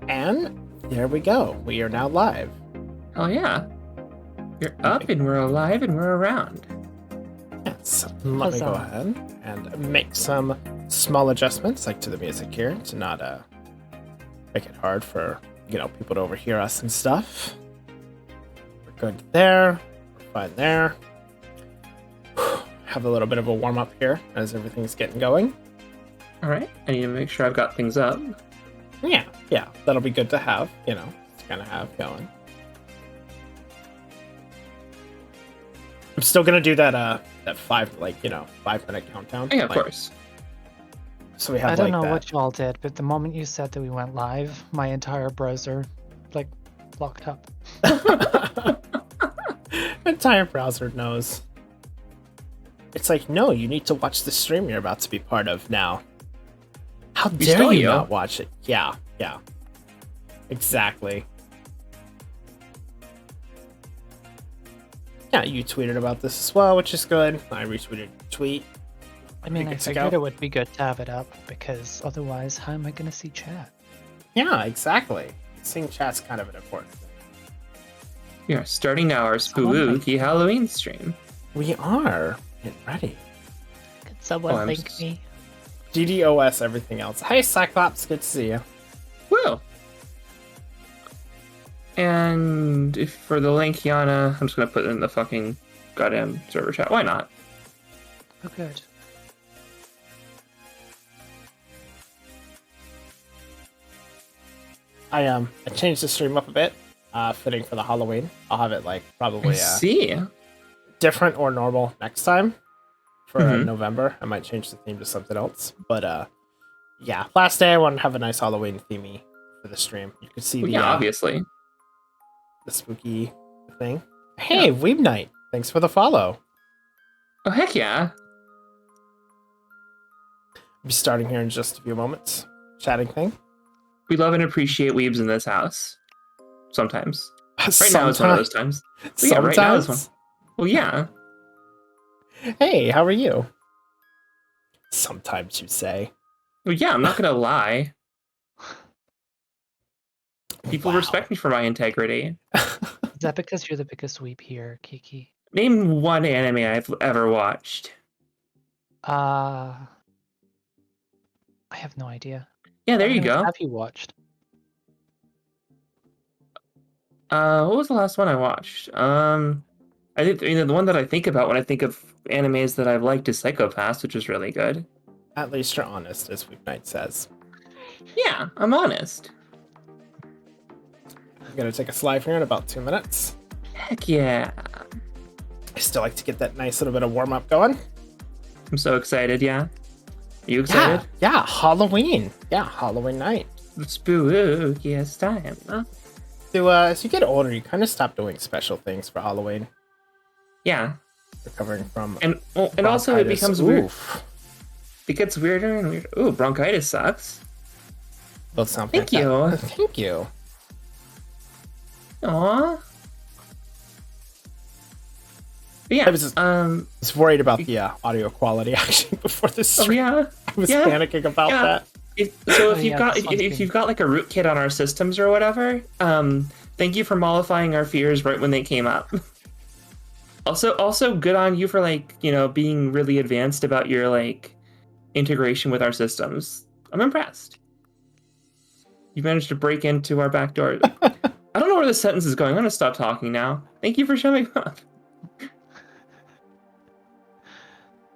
And there we go. We are now live. Oh yeah. You're up and we're alive and we're around. Yes. Let me go ahead and make some small adjustments, like to the music here, to not make it hard for people to overhear us and stuff. We're good there. We're fine there. Have a little bit of a warm up here as everything's getting going. All right. I need to make sure I've got things up. Yeah, that'll be good to have. To kind of have going. I'm still gonna do that 5-minute countdown. Yeah, of course. So we have. I don't know what y'all did, but the moment you said that we went live, my entire browser locked up. Entire browser knows. It's like, no, you need to watch the stream you're about to be part of now. How dare you not watch it? Yeah, exactly. Yeah, you tweeted about this as well, which is good. I retweeted your tweet. I mean, I figured it would be good to have it up, because otherwise, how am I going to see chat? Yeah, exactly. Seeing chat's kind of an important thing. We are starting now our spooky Halloween stream. We are. Get ready. Could someone link me? DDoS everything else. Hey, Cyclops, good to see you. Woo! And if for the link, Yana, I'm just going to put it in the fucking goddamn server chat. Why not? Oh, good. I changed the stream up a bit, fitting for the Halloween. I'll have it probably different or normal next time for November. I might change the theme to something else, but yeah, last day I want to have a nice Halloween themey for the stream. You can see obviously the spooky thing. Hey, Weeb Knight, thanks for the follow. Oh heck yeah! I'll be starting here in just a few moments. Chatting thing. We love and appreciate weebs in this house. Sometimes. Right now is one of those times. Sometimes. Yeah, right now is one. Well, yeah. Hey, how are you? Sometimes you say. Well, yeah, I'm not gonna lie. People respect me for my integrity. Is that because you're the biggest weep here, Kiki? Name one anime I've ever watched. I have no idea. Yeah, there you go. Have you watched? What was the last one I watched? I think the one that I think about when I think of animes that I've liked is Psychopaths, which is really good. At least you're honest, as Weeknight says. Yeah, I'm honest. I'm gonna take a slide here in about 2 minutes. Heck yeah. I still like to get that nice little bit of warm up going. I'm so excited, yeah. You excited? Yeah, Halloween. Yeah, Halloween night. The spookiest time, huh? So, as you get older, you kind of stop doing special things for Halloween. Yeah. Recovering from and also it becomes weird. It gets weirder and weirder. Ooh, bronchitis sucks. Those sound Thank you. Thank you. Aww. But yeah, I was worried about the audio quality actually before this stream. Oh yeah. I was panicking about that. If you've got like a rootkit on our systems or whatever, thank you for mollifying our fears right when they came up. Also good on you for being really advanced about your integration with our systems. I'm impressed. You managed to break into our back door. I don't know where this sentence is going. I'm gonna stop talking now. Thank you for showing up.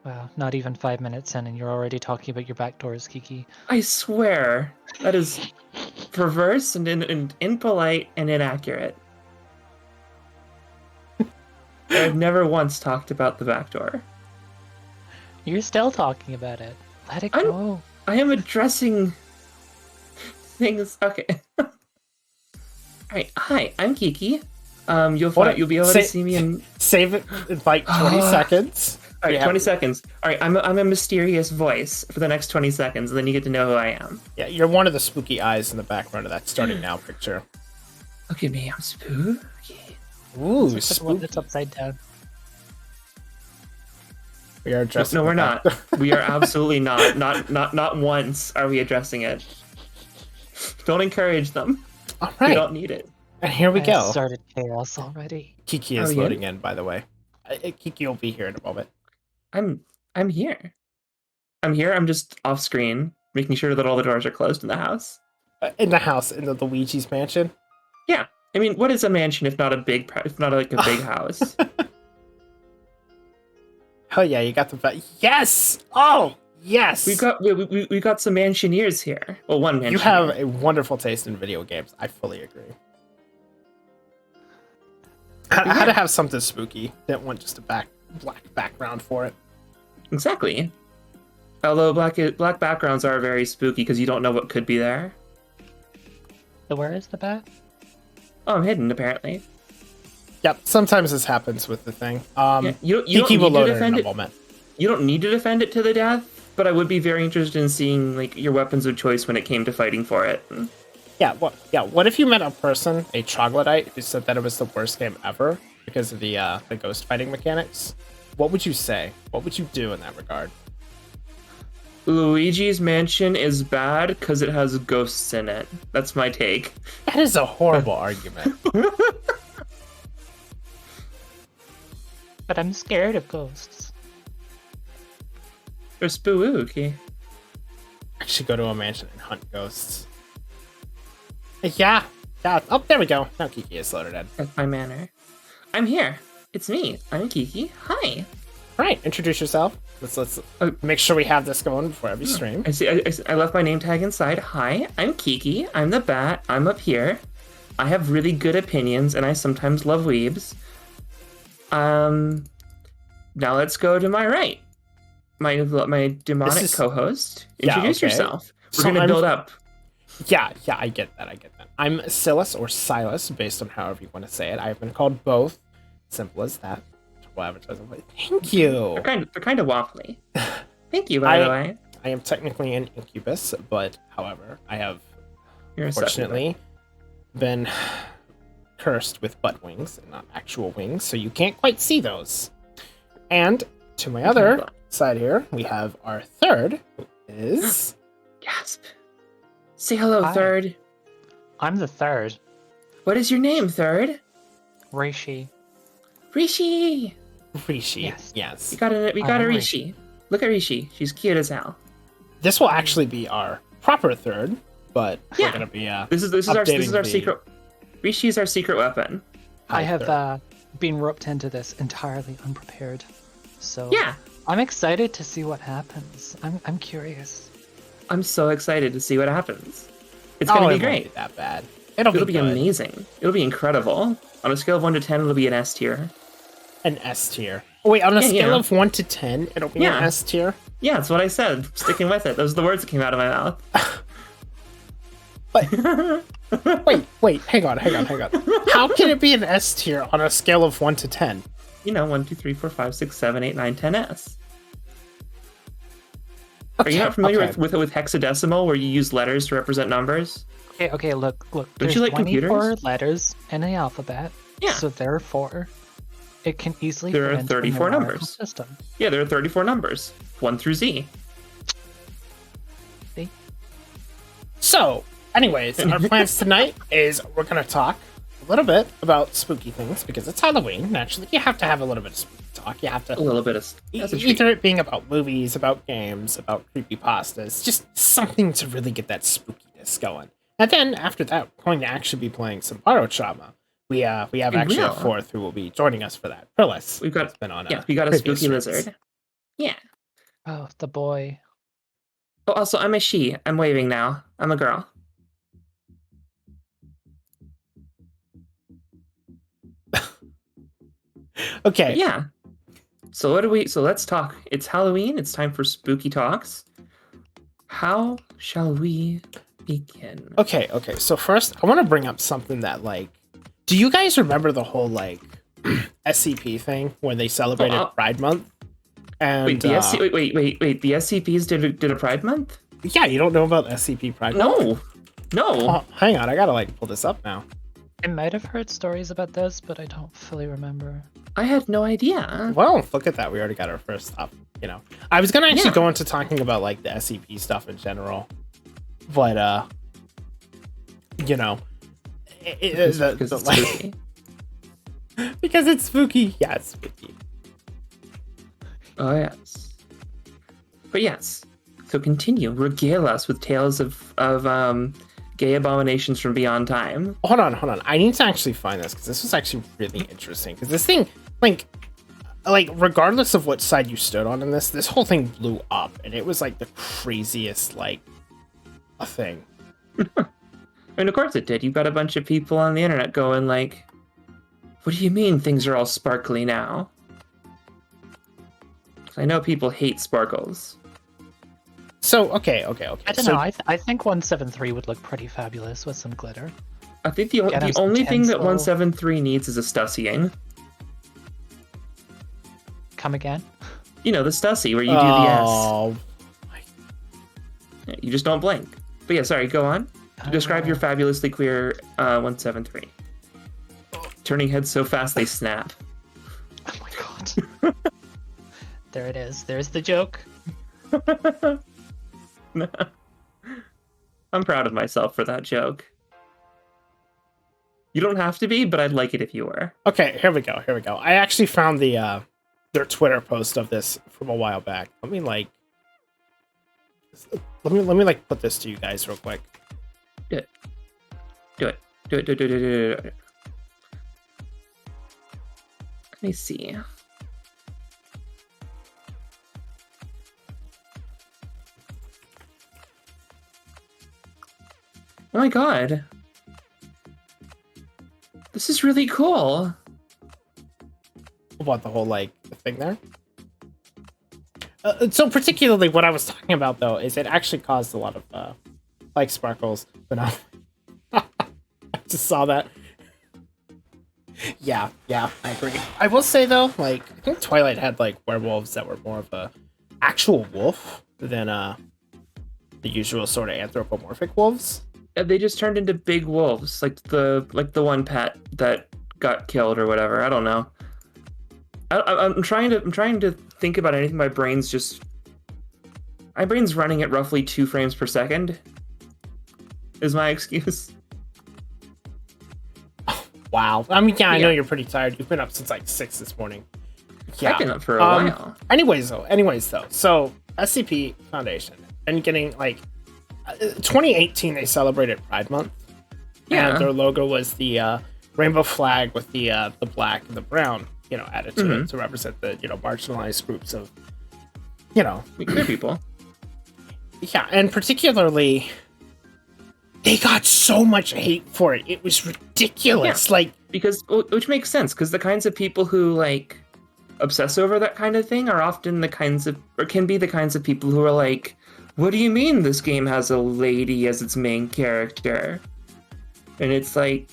Wow, not even 5 minutes in and you're already talking about your back doors, Kiki. I swear, that is perverse and impolite and inaccurate. I've never once talked about the back door. You're still talking about it. Let it go. I am addressing things. Okay. All right. Hi, I'm Kiki. You'll be able to see me in. Save it in 20 seconds. All right, 20 seconds. All right, I'm a mysterious voice for the next 20 seconds, and then you get to know who I am. Yeah, you're one of the spooky eyes in the background of that starting now picture. Look at me, I'm spooky. Ooh, it's the one that's upside down. We are addressing. No, we're not. We are absolutely not. Not once are we addressing it. Don't encourage them. All right. We don't need it. And here we go. Started chaos already. Kiki is loading in, by the way. Kiki will be here in a moment. I'm here. I'm just off screen, making sure that all the doors are closed in the house. In the Luigi's mansion? Yeah. I mean, what is a mansion if not a big house? Hell yeah, you got the yes! Oh, yes! We got some mansioneers here. Well, one mansioneer. You have a wonderful taste in video games. I fully agree. I had to have something spooky. Didn't want just a black background for it. Exactly. Although black backgrounds are very spooky because you don't know what could be there. So where is the bat? Oh, I'm hidden apparently. Yep, sometimes this happens with the thing. You don't need to defend it. You don't need to defend it to the death, but I would be very interested in seeing like your weapons of choice when it came to fighting for it. What if you met a person, a troglodyte, who said that it was the worst game ever because of the ghost fighting mechanics? What would you say? What would you do in that regard? Luigi's Mansion is bad because it has ghosts in it. That's my take. That is a horrible argument. But I'm scared of ghosts. They're spooky. I should go to a mansion and hunt ghosts. Yeah. Oh, there we go. Now Kiki is loaded in. That's my manner. I'm here. It's me. I'm Kiki. Hi. All right, introduce yourself. Let's make sure we have this going before every stream. I left my name tag inside. Hi, I'm Kiki. I'm the bat. I'm up here. I have really good opinions, and I sometimes love weebs. Now let's go to my right. My demonic co-host. Introduce yourself. We're gonna build up. Yeah, I get that. I'm Silas or Silas, based on however you want to say it. I've been called both. Simple as that. Thank you. They're kind of waffly. Thank you, by the way. I am technically an incubus, but however, I have unfortunately been cursed with butt wings and not actual wings, so you can't quite see those. And to my other side here, we have our third, who is... Gasp. Say hello, Hi. Third. I'm the third. What is your name, Third? Rishi. Rishi. Yes. We got a Rishi. Look at Rishi. She's cute as hell. This will actually be our proper third, but we're gonna be this is our secret. Rishi is our secret weapon. I have been roped into this entirely unprepared, so yeah, I'm excited to see what happens. I'm curious. I'm so excited to see what happens. It's gonna be great. Won't be that bad. It'll be amazing. It'll be incredible. On a scale of 1 to 10, it'll be an S tier. An S tier. Oh, wait, on a scale of 1 to 10, it'll be an S tier? Yeah, that's what I said. Sticking with it. Those are the words that came out of my mouth. But wait, hang on. How can it be an S tier on a scale of 1 to 10? 1, 2, 3, 4, 5, 6, 7, 8, 9, 10 S. Are you not familiar with hexadecimal, where you use letters to represent numbers? Okay, look. Don't you like computers? 24 letters in the alphabet. Yeah. So therefore, it can easily there are 34 numbers. System. Yeah, there are 34 numbers, 1 through Z. See? So, anyways, our plans tonight is we're gonna talk a little bit about spooky things because it's Halloween. Naturally, you have to have a little bit of spooky talk. You have to a little bit of either it being about movies, about games, about creepypastas, just something to really get that spookiness going. And then after that, we're going to actually be playing some Barotrauma. We have actually a fourth who will be joining us for that. Prillis. We got a spooky lizard. Yeah. Oh, the boy. Oh, also, I'm a she. I'm waving now. I'm a girl. Okay. Yeah. So let's talk. It's Halloween. It's time for spooky talks. How shall we begin? Okay. So first, I want to bring up something that, do you guys remember the whole, SCP thing where they celebrated Pride Month? And wait, the SCPs did a Pride Month? Yeah, you don't know about SCP Pride Month? No. Oh, hang on, I gotta, pull this up now. I might have heard stories about this, but I don't fully remember. I had no idea. Well, look at that. We already got our first stop, I was going to actually go into talking about, the SCP stuff in general. But, you know, Because it's spooky. Because it's spooky. Yeah, it's spooky. Oh, yes. But yes, so continue. Regale us with tales of gay abominations from beyond time. Hold on. I need to actually find this, because this was actually really interesting. Because this thing, like, regardless of what side you stood on in this whole thing blew up. And it was, like, the craziest, like, a thing. And of course it did. You've got a bunch of people on the internet going, like, what do you mean things are all sparkly now? I know people hate sparkles. So, okay. I don't know. I think 173 would look pretty fabulous with some glitter. I think the only thing that 173 needs is a Stussy-ing. Come again? You know, the Stussy, where you do the S. You just don't blink. But yeah, sorry, go on. Describe your fabulously queer 173. Turning heads so fast they snap. Oh my god. There it is. There's the joke. I'm proud of myself for that joke. You don't have to be, but I'd like it if you were. Okay, here we go. I actually found their Twitter post of this from a while back. Let me put this to you guys real quick. Do it. Let me see. Oh my god. This is really cool. What, the whole, like, thing there? So particularly what I was talking about, though, is it actually caused a lot of, like, sparkles. But no. I just saw that. Yeah, I agree. I will say, though, like, I think Twilight had, like, werewolves that were more of a actual wolf than, the usual sort of anthropomorphic wolves. They just turned into big wolves, like the one pet that got killed or whatever. I don't know. I'm trying to think about anything. My brain's running at roughly 2 frames per second. Is my excuse. Oh, wow. I mean, yeah, I know you're pretty tired. You've been up since like 6 this morning. Yeah. I've been up for a while. Anyways, though. So SCP Foundation and getting like 2018, they celebrated Pride Month. Yeah. And their logo was the rainbow flag with the black and the brown, added to it to represent the, marginalized groups of, queer people. Yeah, and particularly, they got so much hate for it. It was ridiculous. Yeah, which makes sense, because the kinds of people who, like, obsess over that kind of thing are often can be the kinds of people who are like, what do you mean this game has a lady as its main character? And it's like,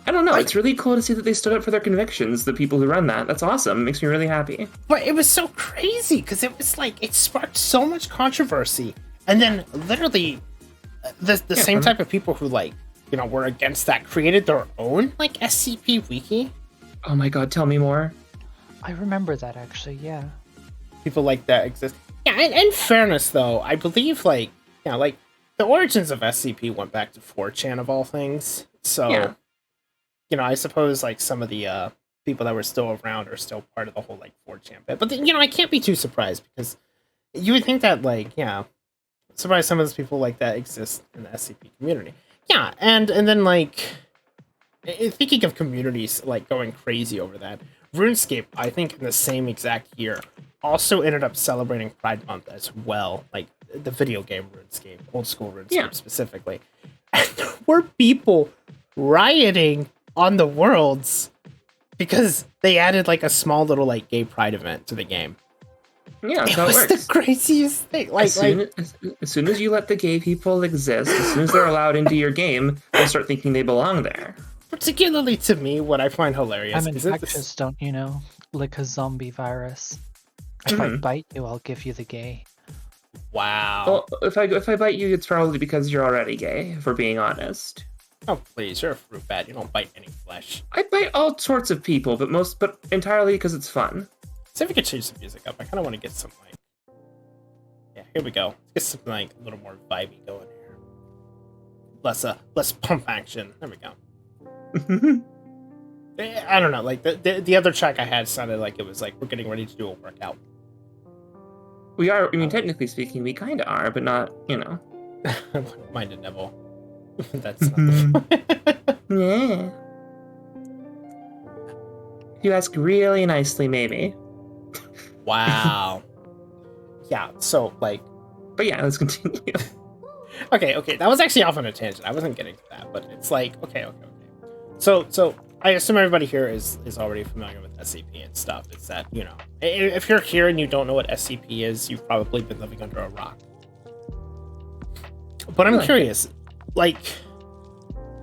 I don't know. It's really cool to see that they stood up for their convictions, the people who run that. That's awesome. It makes me really happy. But it was so crazy, because it was like, it sparked so much controversy. And then literally the same type of people who, like, were against that created their own, like, SCP wiki. Oh my god, tell me more. I remember that, actually, yeah. People like that exist. Yeah, and in fairness, though, I believe, like, the origins of SCP went back to 4chan of all things. So, I suppose, like, some of the people that were still around are still part of the whole, like, 4chan bit. But, I can't be too surprised, because you would think that, like, surprised some of those people like that exist in the SCP community. Yeah, and then, like, thinking of communities, like, going crazy over that, RuneScape, I think in the same exact year, also ended up celebrating Pride Month as well, like the video game RuneScape, old school RuneScape specifically. And there were people rioting on the worlds because they added like a small little like gay pride event to the game. Yeah, it was the craziest thing. As soon as you let the gay people exist, as soon as they're allowed into your game, they'll start thinking they belong there. Particularly to me, what I find hilarious is infectious, don't you know? Like a zombie virus. If I bite you, I'll give you the gay. Wow. Well, if I bite you, it's probably because you're already gay, if we're being honest. Oh, please, you're a fruit bat. You don't bite any flesh. I bite all sorts of people, but entirely because it's fun. See if we could change some music up. I kind of want to get some, like... Yeah, here we go. Let's get some, like, a little more vibey going here. less pump action. There we go. I don't know. Like the other track I had sounded like it was like we're getting ready to do a workout. We are. I mean, technically speaking, we kind of are, but not. Mind a Neville. That's not the Yeah. You ask really nicely, maybe. Wow. Yeah. So like. But yeah, let's continue. Okay. That was actually off on a tangent. I wasn't getting to that, but it's like okay. So I assume everybody here is already familiar with SCP and stuff. It's that, if you're here and you don't know what SCP is, you've probably been living under a rock. But I'm curious, like,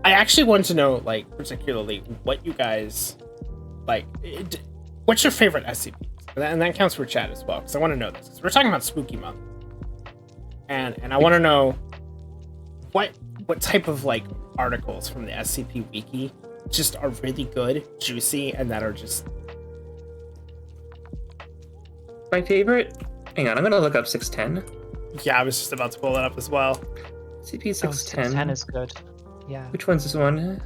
I actually want to know, like, particularly what you guys, like, what's your favorite SCPs? And that counts for chat as well, because I want to know this. 'Cause we're talking about Spooky Month. And I want to know what type of, like, articles from the SCP Wiki just are really good, juicy, and that are just... My favorite... Hang on, I'm going to look up 610. Yeah, I was just about to pull that up as well. CP 610. 610 is good. Yeah. Which one's this one?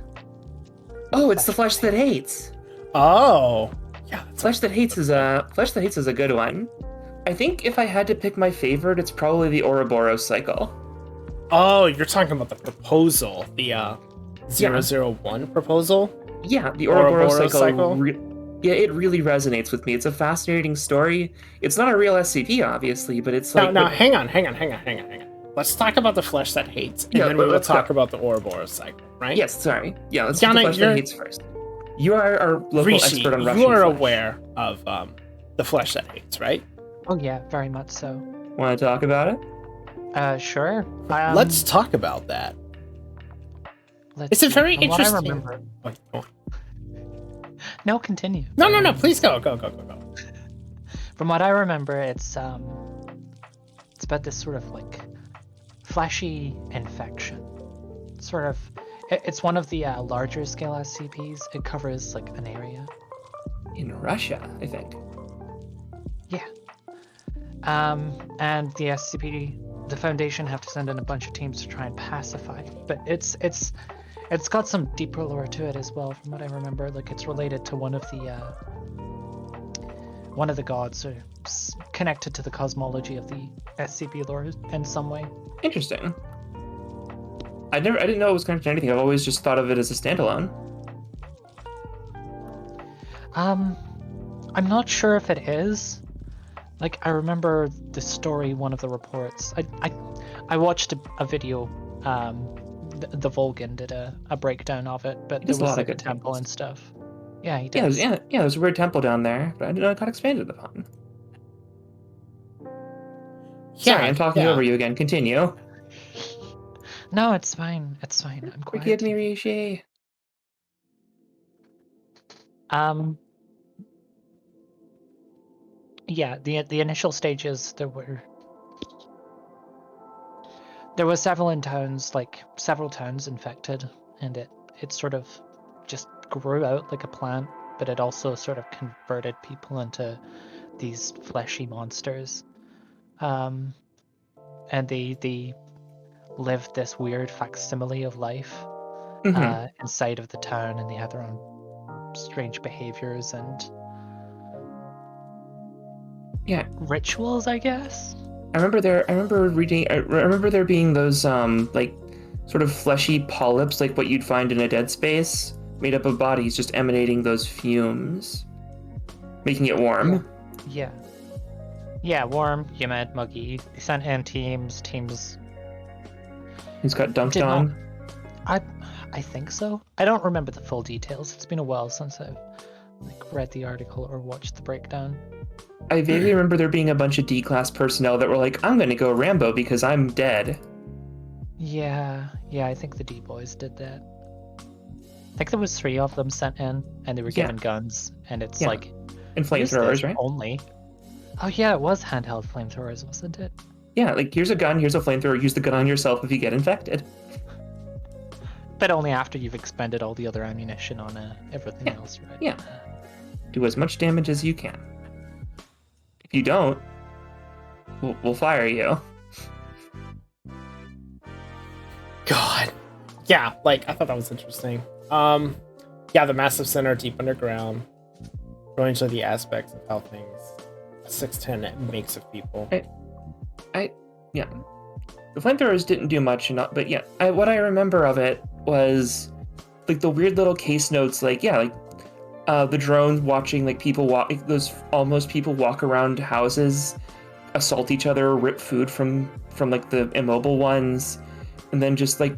Oh, it's the Flesh That Hates. Oh. Yeah. Flesh That Hates is a good one. I think if I had to pick my favorite, it's probably the Oroboro Cycle. Oh, you're talking about the proposal, the 001 proposal? Yeah, the Oroboro Cycle. It really resonates with me. It's a fascinating story. It's not a real SCP, obviously, but it's like... No, hang on. Let's talk about the Flesh That Hates, and then we will talk about the Ouroboros cycle, right? Yes, sorry. Yeah, let's do the Flesh That Hates first. You are our local Rishi, expert on Russian you are flesh. aware of the Flesh That Hates, right? Oh yeah, very much so. Want to talk about it? Sure. Let's talk about that. It's a very interesting... What I remember... No, continue. No, please go. From what I remember, it's about this sort of like fleshy infection. Sort of, it's one of the larger scale SCPs. It covers like an area. In Russia, I think. Yeah. And the SCP, the Foundation have to send in a bunch of teams to try and pacify it. But it's got some deeper lore to it as well, from what I remember. Like it's related to one of the gods, or connected to the cosmology of the SCP lore in some way. Interesting. I didn't know it was connected to anything. I've always just thought of it as a standalone. I'm not sure if it is. Like I remember the story, one of the reports. I watched a video. The Volgan did a breakdown of it, but there was like a temple and stuff. Yeah, he did. Yeah, there's a weird temple down there, but I didn't know it got expanded upon. Yeah, sorry, I'm talking over you again. Continue. No, it's fine. It's fine. I'm quiet. Forgive me, Rishi. Yeah, the initial stages, there were several towns infected, and it sort of just grew out like a plant, but it also sort of converted people into these fleshy monsters. And they lived this weird facsimile of life inside of the town, and they had their own strange behaviors and rituals, I guess. I remember there being those like sort of fleshy polyps, like what you'd find in a dead space, made up of bodies just emanating those fumes, making it warm. Yeah, warm, humid, muggy. They sent in teams. He's got dunked on. I think so. I don't remember the full details. It's been a while since I've read the article or watched the breakdown. I vaguely remember there being a bunch of D-class personnel that were like, I'm going to go Rambo because I'm dead. Yeah, I think the D-boys did that. I think there was 3 of them sent in, and they were given guns, and it's like... And flamethrowers, right? Only. Oh yeah, it was handheld flamethrowers, wasn't it? Yeah, like here's a gun, here's a flamethrower, use the gun on yourself if you get infected. But only after you've expended all the other ammunition on everything else, right? Yeah. Do as much damage as you can. If you don't, we'll fire you. God. yeah, like, I thought that was interesting. Yeah, the massive center deep underground. Showing the aspects of how things 610 makes of people. Yeah. The flamethrowers didn't do much, but yeah, what I remember of it was like the weird little case notes, like the drone watching like people walk, like, those almost people walk around houses, assault each other, rip food from like the immobile ones, and then just like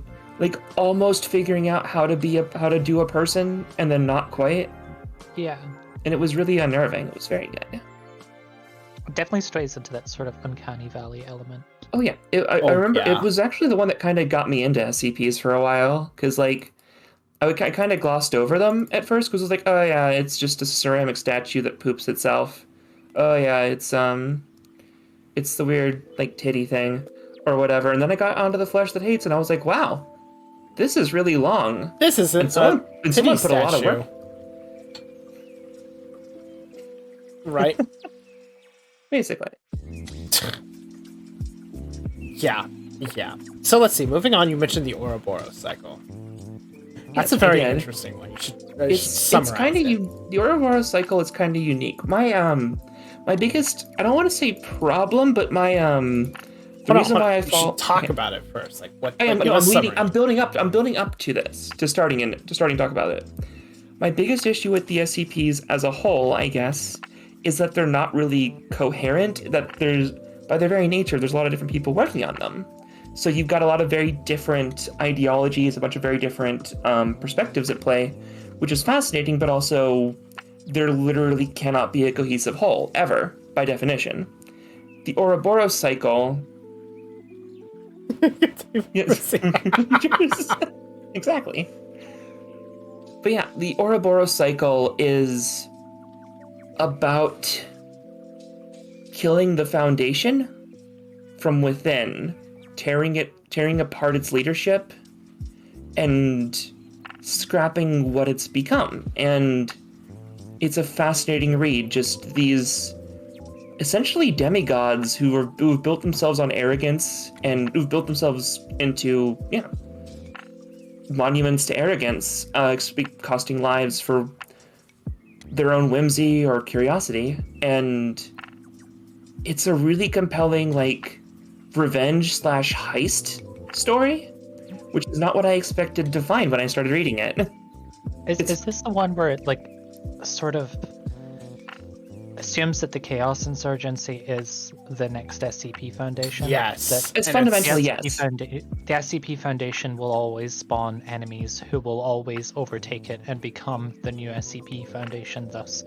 almost figuring out how to do a person and then not quite. Yeah. And it was really unnerving. It was very good. It definitely strays into that sort of uncanny valley element. Oh yeah, I remember it was actually the one that kind of got me into SCPs for a while, because like I kind of glossed over them at first because it was like, oh yeah, it's just a ceramic statue that poops itself. Oh yeah, it's the weird like titty thing or whatever. And then I got onto the flesh that hates, and I was like, wow, this is really long. This is someone put a lot of work. Right. Basically. Yeah. So let's see. Moving on, you mentioned the Oroboro Cycle. That's a very interesting one. You should summarize it's kind of the Oroboro Cycle is kind of unique. My biggest, I don't want to say problem, but my the reason why I should talk about it first. Like what? I'm building up to this, to starting to talk about it. My biggest issue with the SCPs as a whole, I guess, is that they're not really coherent. That by their very nature, there's a lot of different people working on them. So you've got a lot of very different ideologies, a bunch of very different perspectives at play, which is fascinating, but also there literally cannot be a cohesive whole, ever, by definition. The Oroboro Cycle... Yes. Exactly. But yeah, the Oroboro Cycle is about killing the Foundation from within, tearing apart its leadership, and scrapping what it's become. And it's a fascinating read. Just these essentially demigods who've built themselves on arrogance and who've built themselves into monuments to arrogance, costing lives for their own whimsy or curiosity. And it's a really compelling revenge / heist story, which is not what I expected to find when I started reading it. Is this the one where it sort of assumes that the Chaos Insurgency is the next SCP Foundation? Yes. It's fundamentally yes. The SCP Foundation will always spawn enemies who will always overtake it and become the new SCP Foundation, thus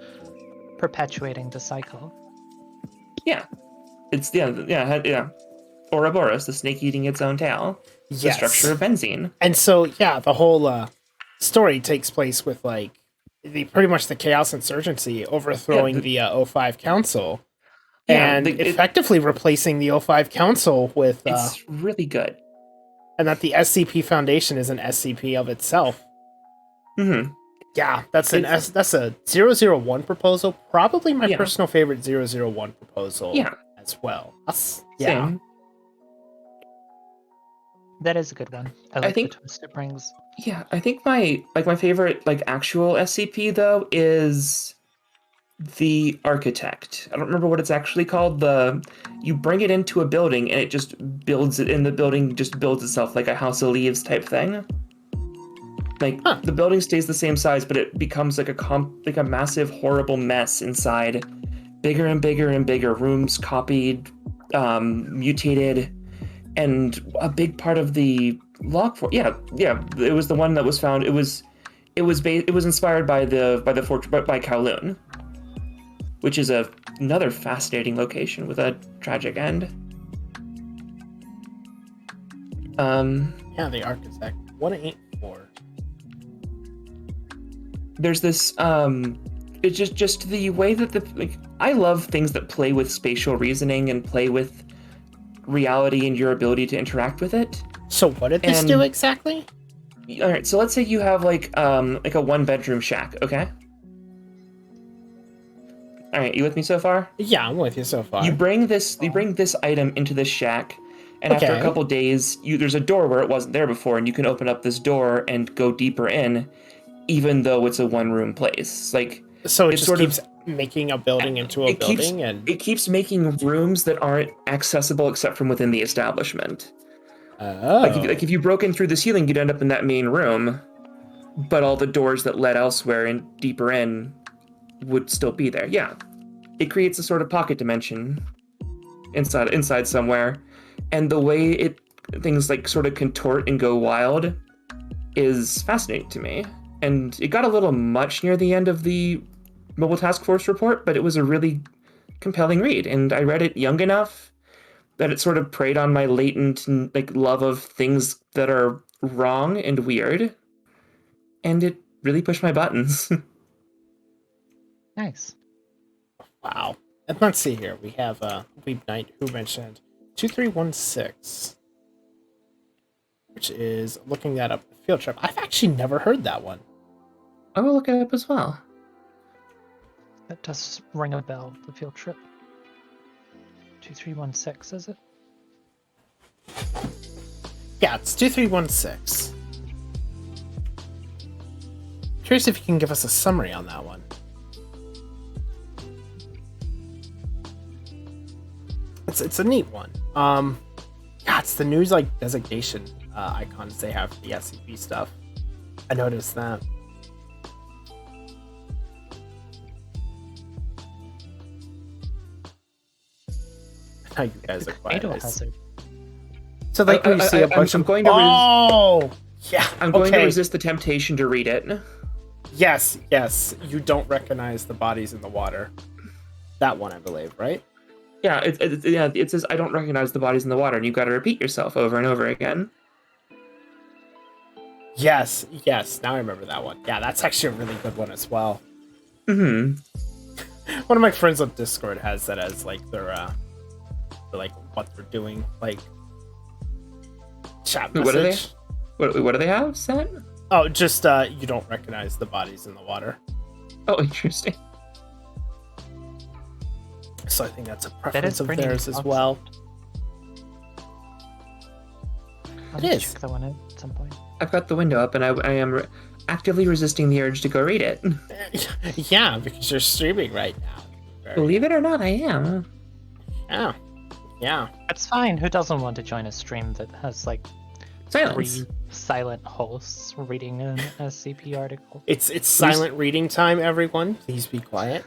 perpetuating the cycle. Yeah. It's Ouroboros, the snake eating its own tail. Yes. The structure of benzene. And so, the whole story takes place with pretty much the Chaos Insurgency overthrowing the O5 Council and effectively replacing the O5 Council with... it's really good. And that the SCP Foundation is an SCP of itself. Mm-hmm. Yeah, that's a 001 proposal. Probably my personal favorite 001 proposal as well. Same. That is a good one. I think the twist it brings. Yeah, I think my favorite actual SCP though is the Architect. I don't remember what it's actually called. You bring it into a building and it just builds it in the building, just builds itself like a House of Leaves type thing. The building stays the same size, but it becomes a massive horrible mess inside. Bigger and bigger and bigger, rooms copied, mutated. And a big part of the log for it was the one that was found. It was inspired by Kowloon, which is another fascinating location with a tragic end. The Architect 184. There's this it's just the way that I love things that play with spatial reasoning and play with reality and your ability to interact with it. So what did this do exactly? All right, so let's say you have a 1-bedroom shack, okay? All right, you with me so far? Yeah, I'm with you so far. You bring this item into this shack, And after a couple days, there's a door where it wasn't there before, and you can open up this door and go deeper in, even though it's a one-room place. Like, so it just keeps making a building into a building, and it keeps making rooms that aren't accessible except from within the establishment. Oh. Like if you broke in through the ceiling, you'd end up in that main room, but all the doors that led elsewhere and deeper in would still be there. Yeah, it creates a sort of pocket dimension inside somewhere. And the way things like sort of contort and go wild is fascinating to me. And it got a little much near the end of the Mobile Task Force report, but it was a really compelling read. And I read it young enough that it sort of preyed on my latent like love of things that are wrong and weird. And it really pushed my buttons. Nice. Wow. And let's see here. We have Weeb Knight who mentioned 2316, which is looking that up. Field trip. I've actually never heard that one. I will look it up as well. That does ring a bell, the field trip. 2316, is it? Yeah, it's 2316. Curious if you can give us a summary on that one. It's a neat one. Yeah, it's the news like designation icons they have for the SCP stuff. I noticed that. How you guys are quiet. So like when you see a bunch of I'm going to resist the temptation to read it. Yes, you don't recognize the bodies in the water. That one, I believe, right? Yeah, it says I don't recognize the bodies in the water, and you've got to repeat yourself over and over again. Yes, now I remember that one. Yeah, that's actually a really good one as well. Mm-hmm. One of my friends on Discord has that as like their like what they're doing, like chat message. What do they have set? Oh, just you don't recognize the bodies in the water. Oh, interesting. So I think that's a preference of theirs as well. It is. Check that one out at some point. I've got the window up, and I am actively resisting the urge to go read it. Yeah, because you're streaming right now. Believe it or not, I am. Yeah. That's fine. Who doesn't want to join a stream that has like silence? 3 silent hosts reading an SCP article. It's silent reading time, everyone. Please be quiet.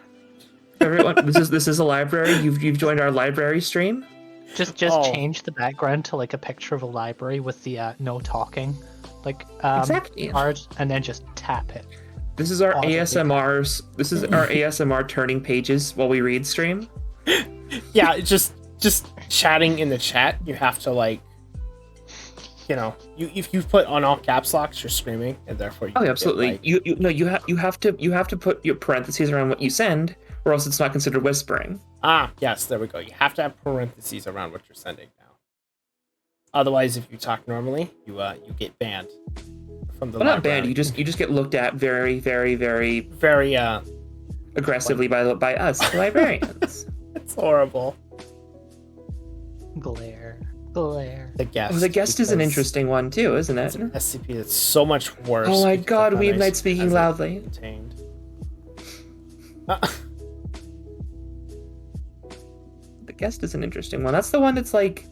Everyone, this is a library. You've joined our library stream. Just change the background to like a picture of a library with the no talking, like exactly. card, and then just tap it. This is our ASMRs. This is our ASMR turning pages while we read stream. Yeah, just chatting in the chat. You have to like, if you put on all caps locks, you're screaming, and therefore you. Oh, absolutely. You have to put your parentheses around what you send, or else it's not considered whispering. Ah, yes, there we go. You have to have parentheses around what you're sending now. Otherwise, if you talk normally, you get banned from the library. Not banned. You just get looked at very, very, very, very aggressively by us, the librarians. It's horrible. Glare. The guest. Oh, the guest is an interesting one too, isn't it? It's an SCP that's so much worse. Oh my god, Weeb Knight speaking loudly. Contained. The guest is an interesting one. That's the one that's like...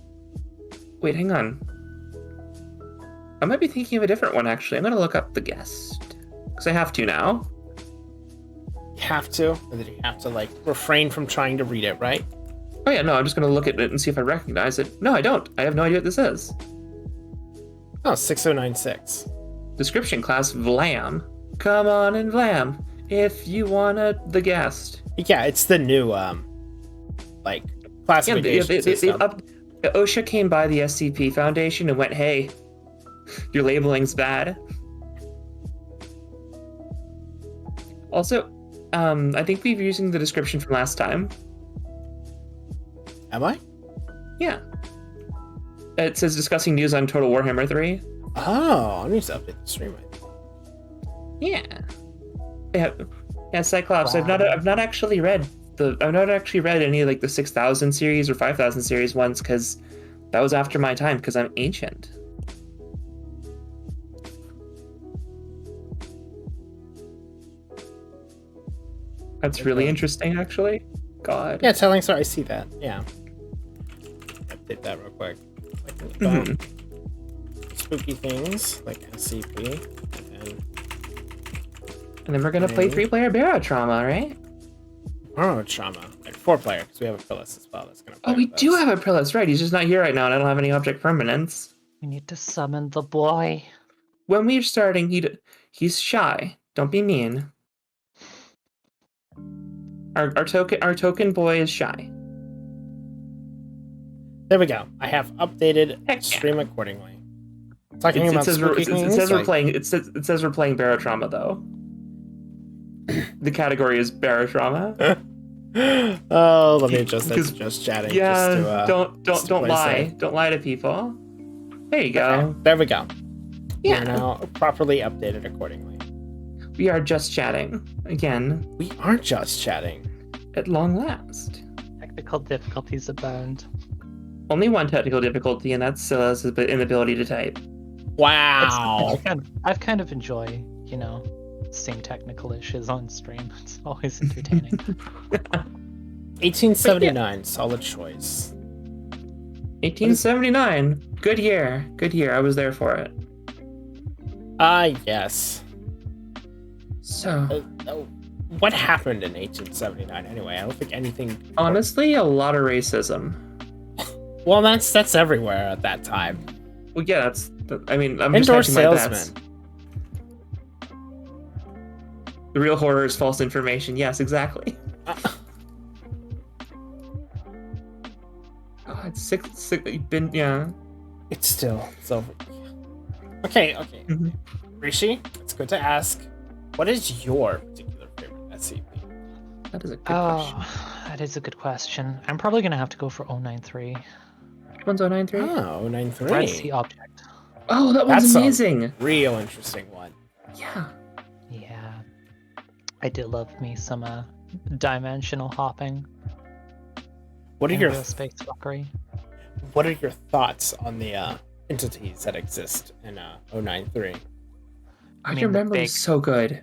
Wait, hang on. I might be thinking of a different one, actually. I'm going to look up the guest. Because I have to now. You have to? And then you have to, like, refrain from trying to read it, right? Oh yeah, no, I'm just going to look at it and see if I recognize it. No, I don't. I have no idea what this is. Oh, 6096. Description class, Vlam. Come on and Vlam. If you wanna the guest. Yeah, it's the new, classification system. OSHA came by the SCP Foundation and went, hey, your labeling's bad. Also, I think we're using the description from last time. Am I? Yeah. It says discussing news on Total Warhammer 3. Oh, I need to update the stream. Yeah. Yeah, Cyclops. Wow. I've not actually read any like the 6,000 series or 5,000 series ones because That was after my time because I'm ancient. That's really interesting, actually. God. Yeah, telling story. I see that. Yeah. Update that real quick. Spooky things like SCP. And then we're gonna play 3-player Barotrauma, right? Barotrauma. Like 4-player, because we have a Phyllis as well. That's gonna play we do have a Phyllis, right? He's just not here right now, and I don't have any object permanence. We need to summon the boy. When we're starting, he's shy. Don't be mean. Our token boy is shy. There we go. I have updated stream accordingly. Talking about spooky things. It says we're playing Barotrauma though. The category is Barotrauma. Oh, let me adjust that to just chatting. Yeah, just don't lie. Safe. Don't lie to people. There you go. Okay, there we go. Yeah. We're now properly updated accordingly. We are just chatting again. We aren't just chatting. At long last. Technical difficulties abound. Only one technical difficulty, and that's Scylla's inability to type. Wow. I've kind of enjoy, seeing technical issues on stream. It's always entertaining. 1879, solid choice. 1879, good year. Good year. I was there for it. Yes. So, what happened in 1879 anyway? I don't think anything. Honestly, a lot of racism. Well, that's everywhere at that time. Well, yeah, I'm indoor just hedging my salesman. bets. The real horror is false information. Yes, exactly. It's six. Yeah. It's still over. Okay. Mm-hmm. Rishi, it's good to ask. What is your particular favorite SCP? That is a good question. That is a good question. I'm probably gonna have to go for 093. Which one's 093? Oh, 093. Red Sea Object. Oh, that one's amazing. A real interesting one. Yeah. Yeah. I did love me some dimensional hopping. What are your space fuckery? What are your thoughts on the entities that exist in 093? I remember it was so good.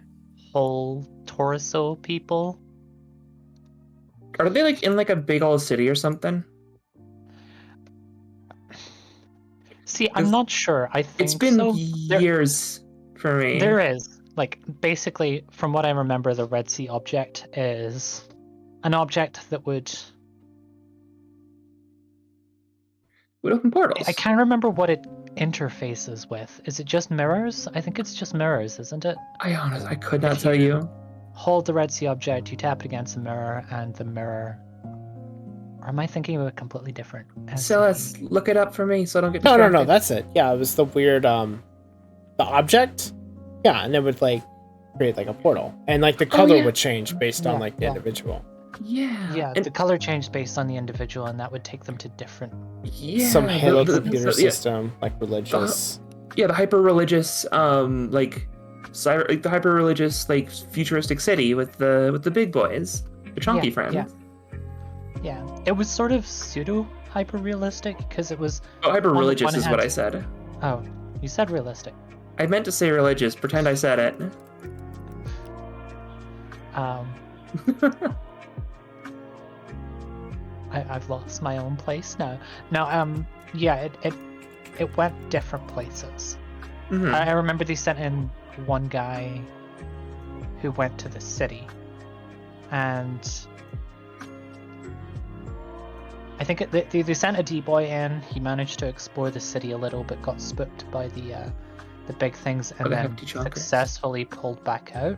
Whole torso people. Are they like in like a big old city or something? See, I'm not sure. I think it's been years for me. There is. Like, basically, from what I remember, the Red Sea object is an object that would open portals. I can't remember what it interfaces with. Is it just mirrors? I think it's just mirrors, isn't it? I could not tell you. Hold the Red Sea object, you tap it against the mirror, and the mirror... Or am I thinking of a completely different SCP? So let's look it up for me so I don't get distracted. No, that's it. Yeah, it was the weird, the object. Yeah, and it would, like, create, like, a portal. And, like, the color would change based on, like, the individual. Yeah, the color changed based on the individual, and that would take them to different... Some Halo computer system, like, religious. The hyper-religious, the hyper-religious, like, futuristic city with the big boys. The chunky friends. Yeah, it was sort of pseudo-hyper-realistic, because it was... Oh, hyper-religious is what I said. Oh, you said realistic. I meant to say religious. Pretend I said it. I've lost my own place now. It went different places. Mm-hmm. I remember they sent in one guy who went to the city, and I think they sent a D-boy in. He managed to explore the city a little, but got spooked by the big things, and then successfully pulled back out.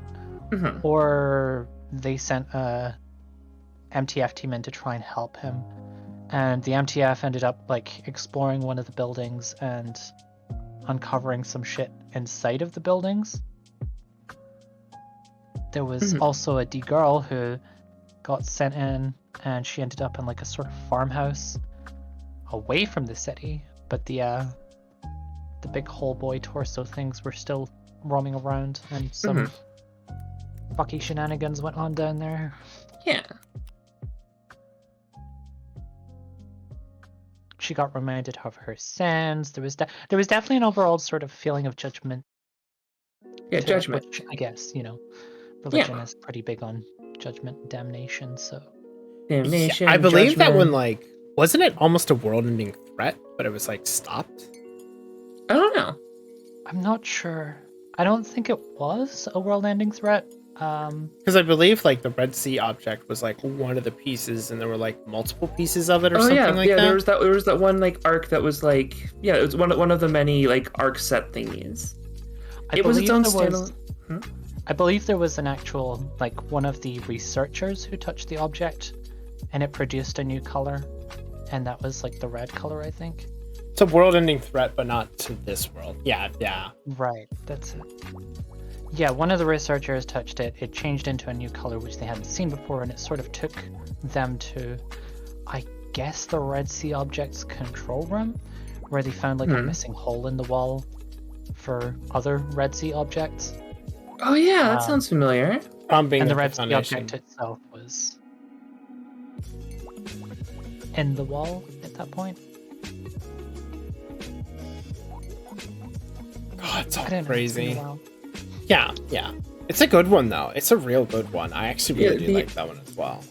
Mm-hmm. Or they sent a MTF team in to try and help him, and the MTF ended up like exploring one of the buildings and uncovering some shit inside of the buildings. There was also a D girl who got sent in, and she ended up in like a sort of farmhouse away from the city, but the big whole boy torso things were still roaming around, and some fucky shenanigans went on down there. she got reminded of her sins. There was definitely an overall sort of feeling of judgment. Yeah, judgment. Which I guess, religion is pretty big on judgment and damnation, so. Damnation, I believe judgment. that one, like, wasn't it almost a world-ending threat, but it was, like, stopped? I don't know. I'm not sure. I don't think it was a world-ending threat. Because I believe, like, the Red Sea object was, like, one of the pieces, and there were, like, multiple pieces of it or something like that. There was that one, like, arc that was, like, it was one of the many, like, arc set thingies. It was its own standalone. I believe there was an actual, like, one of the researchers who touched the object, and it produced a new color, and that was, like, the red color, I think. It's a world-ending threat, but not to this world. Yeah. Right, that's it. Yeah, one of the researchers touched it. It changed into a new color, which they hadn't seen before, and it sort of took them to, I guess, the Red Sea object's control room, where they found, like, a missing hole in the wall for other Red Sea objects. Oh yeah, that sounds familiar. And the Red Sea object itself was in the wall at that point. God, it's all crazy. Yeah. It's a good one, though. It's a real good one. I actually really do like that one as well.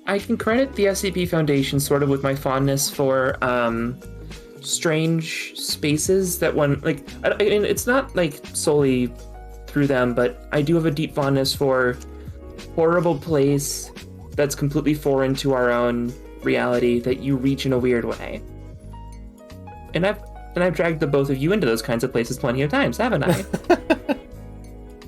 I can credit the SCP Foundation sort of with my fondness for strange spaces that one, like, and it's not, like, solely through them, but I do have a deep fondness for horrible place that's completely foreign to our own reality that you reach in a weird way. And I've dragged the both of you into those kinds of places plenty of times, haven't I?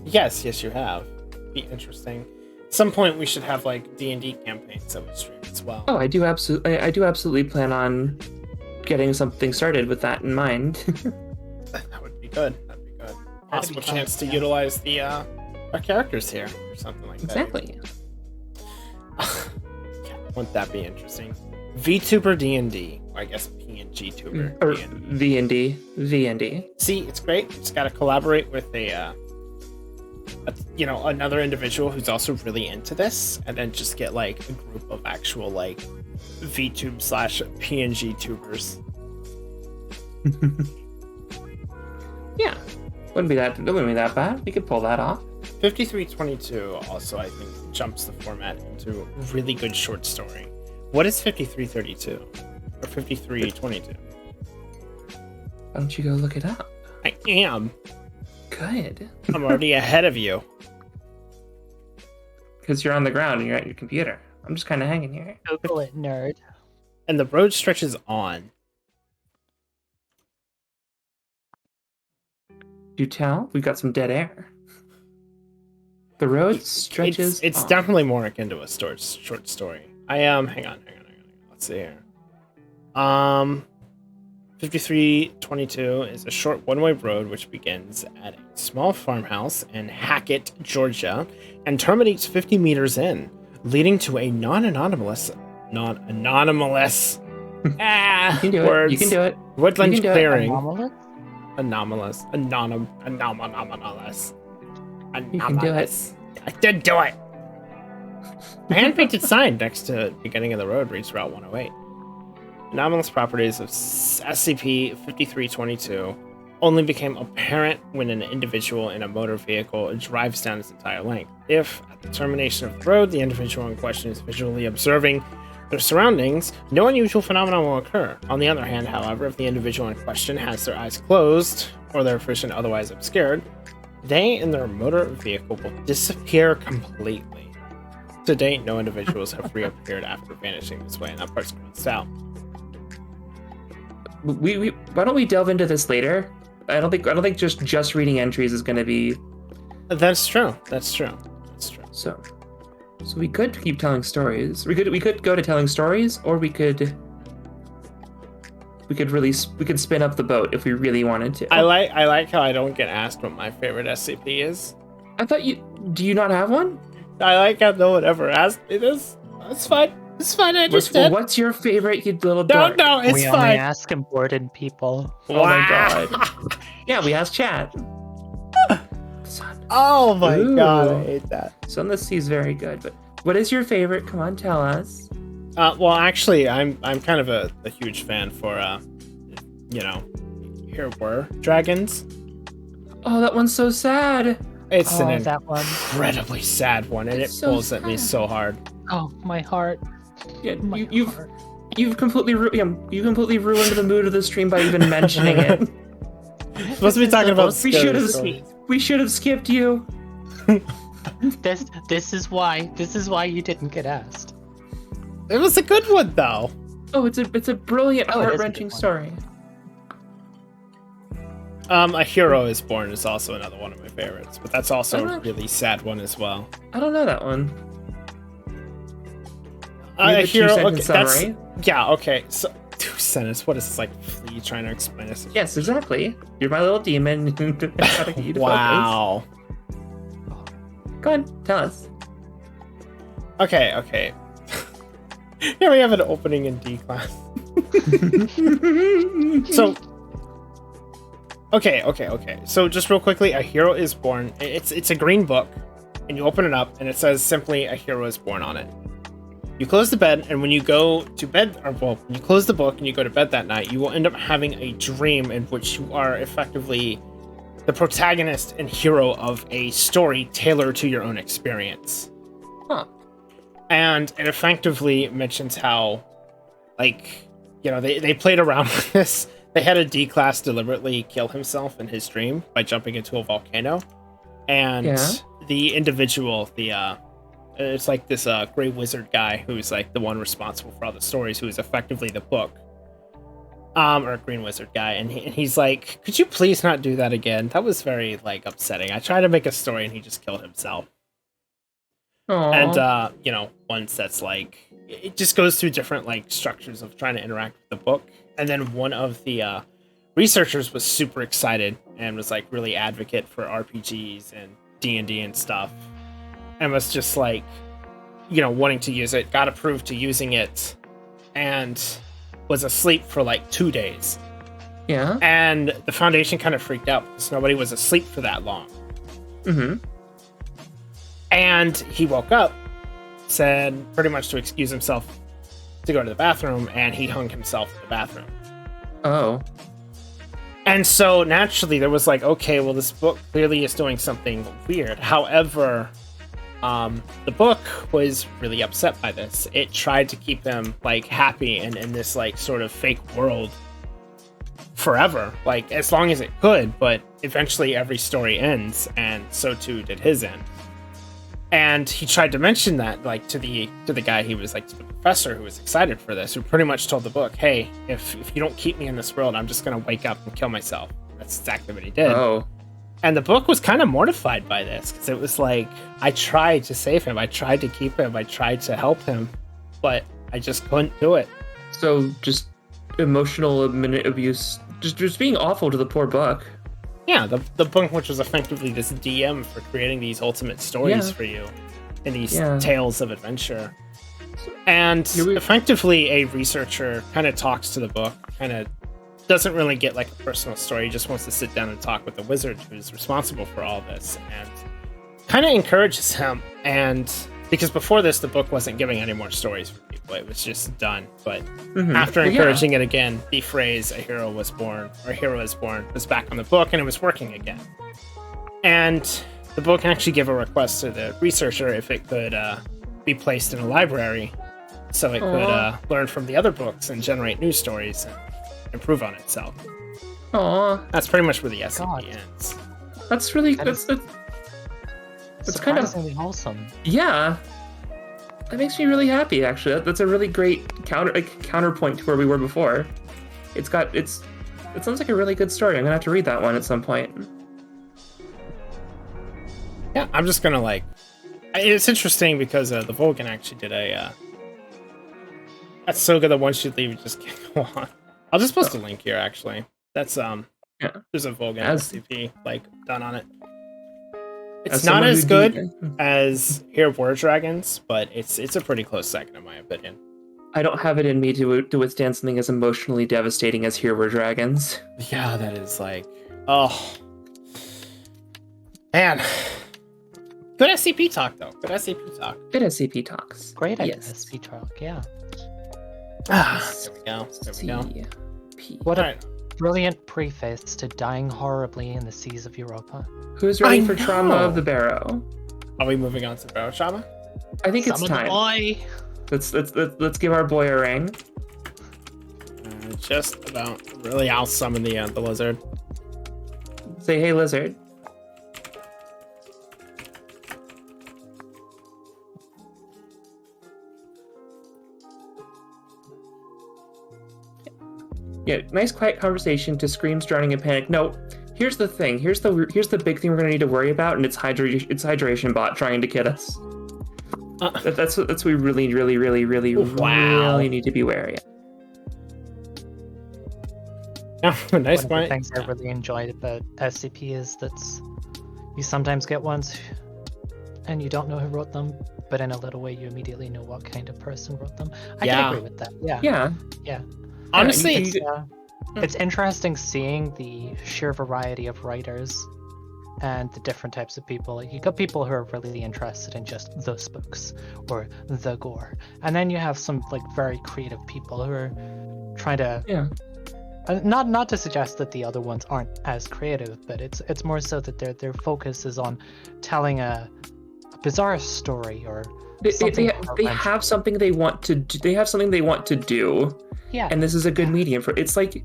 Yes, you have. Be interesting. At some point, we should have, like, D&D campaigns that we stream as well. Oh, I do absolutely plan on getting something started with that in mind. That would be good. Possible chance to utilize the our characters here or something like that. Exactly. Wouldn't that be interesting? VTuber D&D, or I guess PNG tuber. Or VND. See, it's great. Just got to collaborate with another individual who's also really into this, and then just get, like, a group of actual, like, VTube/PNG tubers. Yeah, wouldn't be that bad. We could pull that off. 5322 also, I think, jumps the format into a really good short story. What is 5332 or 5322? Why don't you go look it up? I am. Good. I'm already ahead of you. Because you're on the ground and you're at your computer. I'm just kind of hanging here. Google it, nerd. And the road stretches on. Do tell? We've got some dead air. The road stretches It's on. definitely more akin to a short story. Hang on. Let's see here. 5322 is a short one-way road which begins at a small farmhouse in Hackett, Georgia, and terminates 50 meters in, leading to a non-anomalous You can do words. it. You can do it. Woodland clearing. Anomalous? Anomalous. You can do it. I did do it. A hand-painted sign next to the beginning of the road reads Route 108. Anomalous properties of SCP-5322 only became apparent when an individual in a motor vehicle drives down its entire length. If, at the termination of the road, the individual in question is visually observing their surroundings, no unusual phenomenon will occur. On the other hand, however, if the individual in question has their eyes closed or their vision otherwise obscured, they and their motor vehicle will disappear completely. To date, no individuals have reappeared after vanishing this way, and that part's crossed out. Why don't we delve into this later? I don't think just reading entries is going to be. That's true. So we could keep telling stories. We could go to telling stories, or we could spin up the boat if we really wanted to. I like how I don't get asked what my favorite SCP is. I thought do you not have one? I like how no one ever asked me this. It's fine. I just did. What's your favorite, you little dork? No, it's we fine. We only ask important people. Oh my god. Yeah, we asked chat. Sun. Oh my god, I hate that. Sun the Sea is very good, but what is your favorite? Come on, tell us. Well, actually, I'm kind of a huge fan for here were dragons. Oh, that one's so sad. It's an incredibly sad one, and it pulls at me so hard. Oh, my heart. Yeah, you've completely ruined the mood of the stream by even mentioning it. Supposed to be talking about. We should have skipped you. This is why you didn't get asked. It was a good one though. Oh, it's a brilliant, heart-wrenching story. A Hero is Born is also another one of my favorites, but that's also a really sad one as well. I don't know that one. A Hero, okay, okay. So 2 sentences. What is this, like? Flea trying to explain this? Yes, exactly. You're my little demon. Wow. Go on, tell us. Okay. Here we have an opening in D class. So. Okay. So just real quickly, A Hero is Born. It's a green book, and you open it up, and it says simply "A Hero is Born" on it. You close the bed, and when you go to bed, when you close the book and you go to bed that night, you will end up having a dream in which you are effectively the protagonist and hero of a story tailored to your own experience. Huh. And it effectively mentions how, they played around with this. They had a D class deliberately kill himself in his dream by jumping into a volcano. And the individual, it's like this gray wizard guy who's like the one responsible for all the stories, who is effectively the book. Or a green wizard guy. And he's like, could you please not do that again? That was very, upsetting. I tried to make a story and he just killed himself. Aww. And, once that's it just goes through different, structures of trying to interact with the book. And then one of the researchers was super excited and was really advocate for RPGs and D&D and stuff, and was just wanting to use it, got approved to using it, and was asleep for 2 days. Yeah. And the Foundation kind of freaked out because nobody was asleep for that long. Mm-hmm. And he woke up, said pretty much to excuse himself to go to the bathroom, and he hung himself in the bathroom. Oh. And so naturally there was okay, well, this book clearly is doing something weird. However, the book was really upset by this. It tried to keep them happy and in this sort of fake world forever, as long as it could, but eventually every story ends, and so too did his end. And he tried to mention that, to the guy he was, to the professor who was excited for this, who pretty much told the book, hey, if you don't keep me in this world, I'm just going to wake up and kill myself. That's exactly what he did. Oh. And the book was kind of mortified by this, because it was I tried to save him. I tried to keep him. I tried to help him, but I just couldn't do it. So just emotional abuse, just being awful to the poor book. Yeah, the book, which was effectively this DM for creating these ultimate stories for you and these tales of adventure. And effectively, a researcher kind of talks to the book, kind of doesn't really get a personal story, just wants to sit down and talk with the wizard who's responsible for all this, and kind of encourages him. And because before this, the book wasn't giving any more stories for people, it was just done. But after encouraging it again, the phrase "A Hero was Born" or "Hero is Born" was back on the book, and it was working again. And the book actually gave a request to the researcher if it could be placed in a library, so it could learn from the other books and generate new stories and improve on itself. Aww. That's pretty much where the SCP ends. That's really that's kind of wholesome. Yeah, that makes me really happy. Actually, that's a really great counterpoint to where we were before. It sounds like a really good story. I'm gonna have to read that one at some point. Yeah, I'm just gonna it's interesting because the Vulcan actually did that's so good that one should leave, just can't go on. I'll just post a link here actually. That's there's a Vulcan SCP done on it. It's not as good as Here Were Dragons, but it's a pretty close second in my opinion. I don't have it in me to withstand something as emotionally devastating as Here Were Dragons. Yeah, that is oh man. Good SCP talk though. Good SCP talk. Good SCP talks. Great SCP talk, yeah. There we go. There we go. What a brilliant preface to dying horribly in the seas of Europa. Who's ready for Trauma of the Barrow? Are we moving on to Barotrauma? I think it's time. Boy. Let's give our boy a ring. Just about. Really, I'll summon the lizard. Say, hey, lizard. Yeah, nice quiet conversation to screams, drowning, and panic. No, here's the thing. Here's the big thing we're gonna need to worry about, and it's hydration bot trying to kid us. That's what we really need to be wary of. Nice One of the things I really enjoyed about SCP is that you sometimes get ones and you don't know who wrote them, but in a little way you immediately know what kind of person wrote them. I can agree with that. Yeah. Honestly, it's interesting seeing the sheer variety of writers and the different types of people. Like, you got people who are really interested in just the spooks or the gore, and then you have some like very creative people who are trying to not to suggest that the other ones aren't as creative, but it's more so that their focus is on telling a bizarre story or they have something they want to do. They have something they want to do. Yeah. And this is a good medium for it's like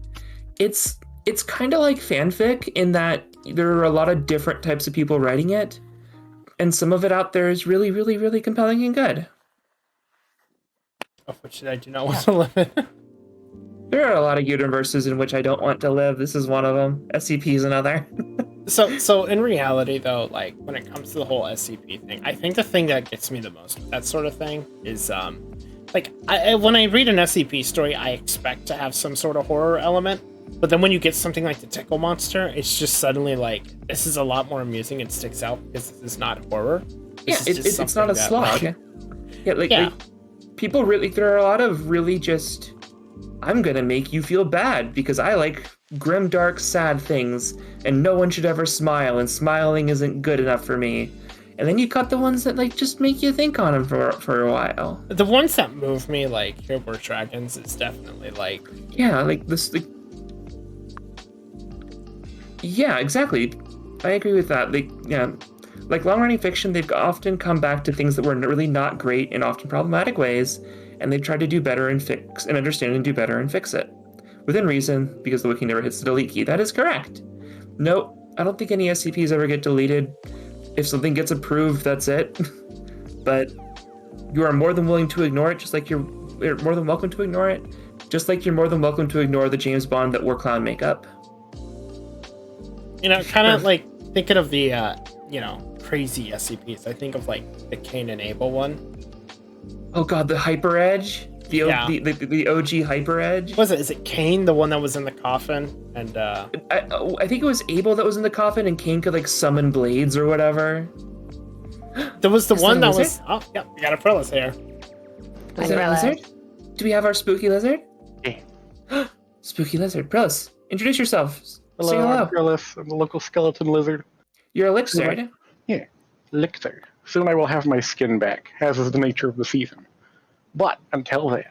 it's kind of like fanfic in that there are a lot of different types of people writing it, and some of it out there is really, really, really compelling and good. Of which I do not want to live in. There are a lot of universes in which I don't want to live. This is one of them. SCP is another. So in reality, though, like when it comes to the whole SCP thing, I think the thing that gets me the most with that sort of thing is like when I read an SCP story, I expect to have some sort of horror element, but then when you get something like the Tickle Monster, it's just suddenly like this is a lot more amusing and sticks out because this is not horror. It's not a slog. Like people really, there are a lot of really just, I'm gonna make you feel bad because I like grim, dark, sad things, and no one should ever smile, and smiling isn't good enough for me. And then you cut the ones that like just make you think on them for a while. The ones that move me, like Here Were Dragons, is definitely like yeah, exactly. I agree with that. Like long-running fiction, they've often come back to things that were really not great in often problematic ways, and they've tried to do better and fix and understand and do better and fix it within reason, because the wiki never hits the delete key. That is correct. No, I don't think any SCPs ever get deleted. If something gets approved, that's it. But you are more than willing to ignore it, just like you're more than welcome to ignore it, just like you're more than welcome to ignore the James Bond that wore clown makeup. You know, kind of like thinking of the, crazy SCPs. I think of like the Cain and Abel one. Oh god, the Hyper Edge? The OG Hyper Edge? Is it Cain, the one that was in the coffin? And I think it was Abel that was in the coffin, and Cain could like summon blades or whatever. There was the one that was. Oh, yeah, we got a Prillis here. Is that a lizard? Do we have our spooky lizard? Yeah. Spooky lizard. Prillis, introduce yourself. Hello, say hello. I'm Prillis. I'm the local skeleton lizard. You're a lizard? Yeah, lictor. Soon I will have my skin back, as is the nature of the season. But until then,